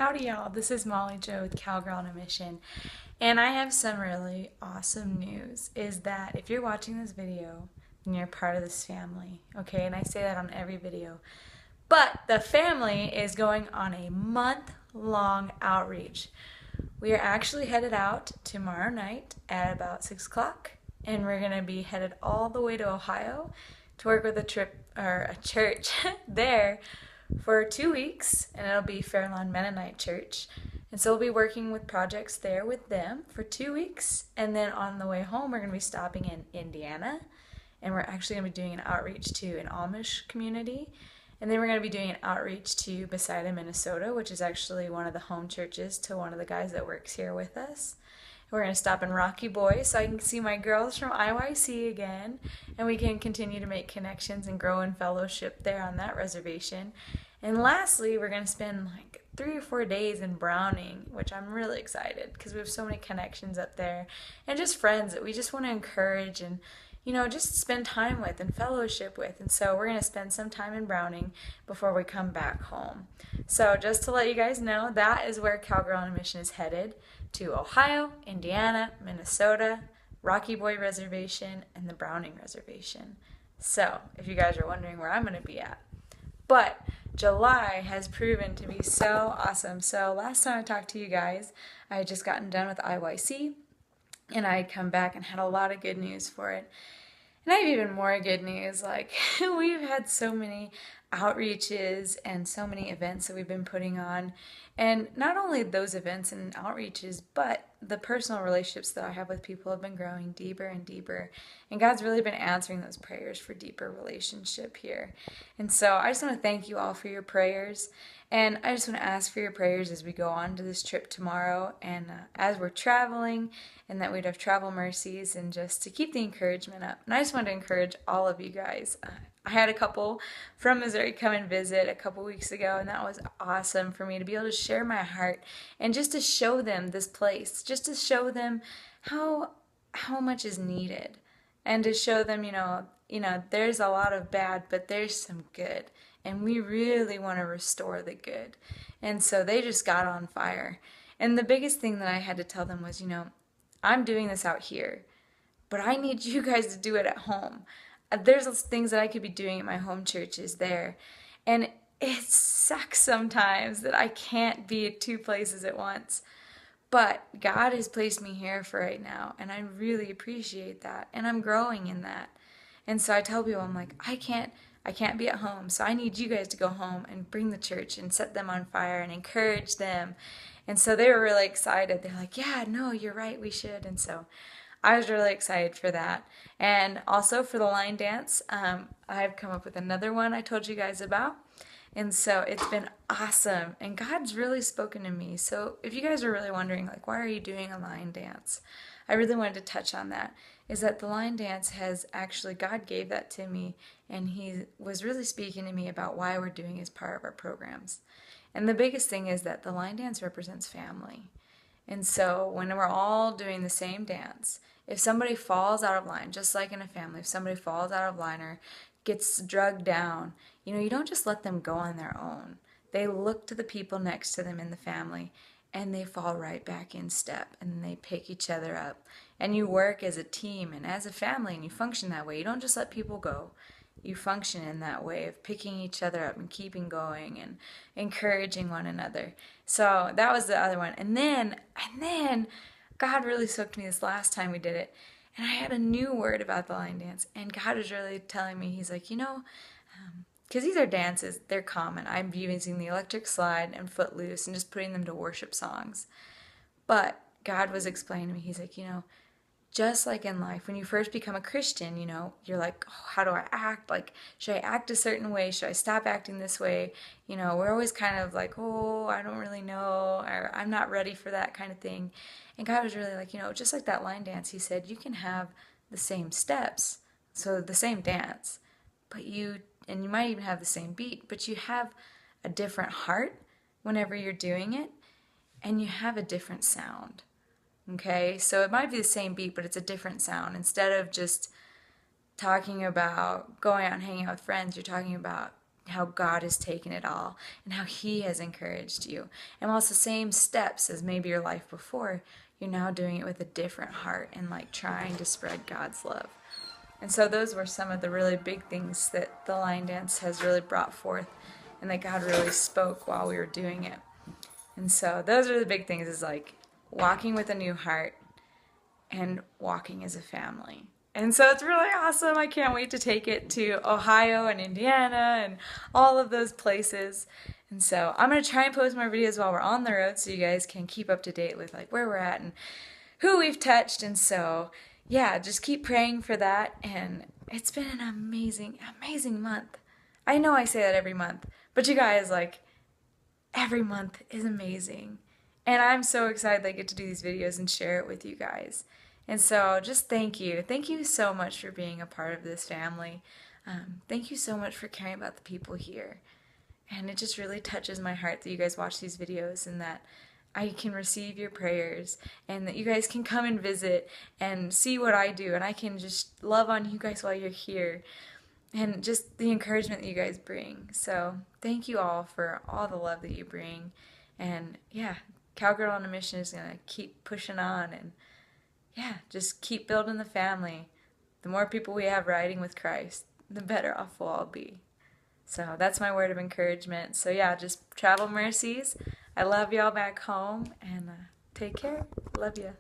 Howdy y'all, this is Molly Jo with Cowgirl on a Mission, and I have some really awesome news, is that if you're watching this video, then you're part of this family, okay? And I say that on every video. But the family is going on a month-long outreach. We are actually headed out tomorrow night at about 6 o'clock, and we're going to be headed all the way to Ohio to work with a church there for 2 weeks, and it'll be Fairlawn Mennonite Church. And so we'll be working with projects there with them for 2 weeks, and then on the way home we're going to be stopping in Indiana, and we're actually going to be doing an outreach to an Amish community, and then we're going to be doing an outreach to Bethsaida, Minnesota, which is actually one of the home churches to one of the guys that works here with us. We're going to stop in Rocky Boy so I can see my girls from IYC again, and we can continue to make connections and grow in fellowship there on that reservation. And lastly, we're going to spend like 3 or 4 days in Browning, which I'm really excited because we have so many connections up there and just friends that we just want to encourage and, just spend time with and fellowship with. And so we're going to spend some time in Browning before we come back home. So just to let you guys know, that is where Cowgirl on a Mission is headed, to Ohio, Indiana, Minnesota, Rocky Boy Reservation, and the Browning Reservation. So if you guys are wondering where I'm going to be at. But July has proven to be so awesome. So last time I talked to you guys, I had just gotten done with IYC, and I had come back and had a lot of good news for it. And I have even more good news. Like, we've had so many outreaches and so many events that we've been putting on. And not only those events and outreaches, but the personal relationships that I have with people have been growing deeper and deeper. And God's really been answering those prayers for deeper relationship here. And so I just want to thank you all for your prayers. And I just want to ask for your prayers as we go on to this trip tomorrow and as we're traveling, and that we'd have travel mercies and just to keep the encouragement up. And I just want to encourage all of you guys. I had a couple from Missouri come and visit a couple weeks ago, and that was awesome for me to be able to share my heart and just to show them this place, just to show them how much is needed, and to show them, there's a lot of bad, but there's some good, and we really want to restore the good. And so they just got on fire. And the biggest thing that I had to tell them was, I'm doing this out here, but I need you guys to do it at home. There's things that I could be doing at my home churches there. And it sucks sometimes that I can't be at 2 places at once. But God has placed me here for right now, and I really appreciate that. And I'm growing in that. And so I tell people, I'm like, I can't be at home, so I need you guys to go home and bring the church and set them on fire and encourage them. And so they were really excited. They're like, yeah, no, you're right, we should. And so I was really excited for that. And also for the line dance, I've come up with another one I told you guys about. And so it's been awesome. And God's really spoken to me. So if you guys are really wondering, like, why are you doing a line dance? I really wanted to touch on that. Is that the line dance has actually, God gave that to me. And He was really speaking to me about why we're doing it as part of our programs. And the biggest thing is that the line dance represents family. And so when we're all doing the same dance, if somebody falls out of line, just like in a family, if somebody falls out of line or gets drugged down, you don't just let them go on their own. They look to the people next to them in the family, and they fall right back in step, and they pick each other up. And you work as a team and as a family, and you function that way. You don't just let people go. You function in that way of picking each other up and keeping going and encouraging one another. So that was the other one. And then God really spoke to me this last time we did it. And I had a new word about the line dance. And God was really telling me, He's like, because these are dances, they're common. I'm using the electric slide and Footloose and just putting them to worship songs. But God was explaining to me, He's like, just like in life, when you first become a Christian, you're like, oh, how do I act? Like, should I act a certain way? Should I stop acting this way? We're always kind of like, oh, I don't really know, or I'm not ready for that kind of thing. And God was really like, just like that line dance, He said, you can have the same steps, so the same dance, and you might even have the same beat, but you have a different heart whenever you're doing it, and you have a different sound. Okay, so it might be the same beat, but it's a different sound. Instead of just talking about going out and hanging out with friends, you're talking about how God has taken it all and how He has encouraged you. And while it's the same steps as maybe your life before, you're now doing it with a different heart and like trying to spread God's love. And so those were some of the really big things that the line dance has really brought forth and that God really spoke while we were doing it. And so those are the big things, is like walking with a new heart and walking as a family. And so it's really awesome. I can't wait to take it to Ohio and Indiana and all of those places. And so I'm going to try and post more videos while we're on the road so you guys can keep up to date with like where we're at and who we've touched. And so yeah, just keep praying for that. And it's been an amazing, amazing month. I know I say that every month, but you guys, like, every month is amazing. And I'm so excited that I get to do these videos and share it with you guys. And so just thank you. Thank you so much for being a part of this family. Thank you so much for caring about the people here. And it just really touches my heart that you guys watch these videos and that I can receive your prayers and that you guys can come and visit and see what I do, and I can just love on you guys while you're here and just the encouragement that you guys bring. So thank you all for all the love that you bring. And yeah, Cowgirl on a Mission is going to keep pushing on and yeah, just keep building the family. The more people we have riding with Christ, the better off we'll all be. So that's my word of encouragement. So yeah, just travel mercies. I love y'all back home, and take care. Love you.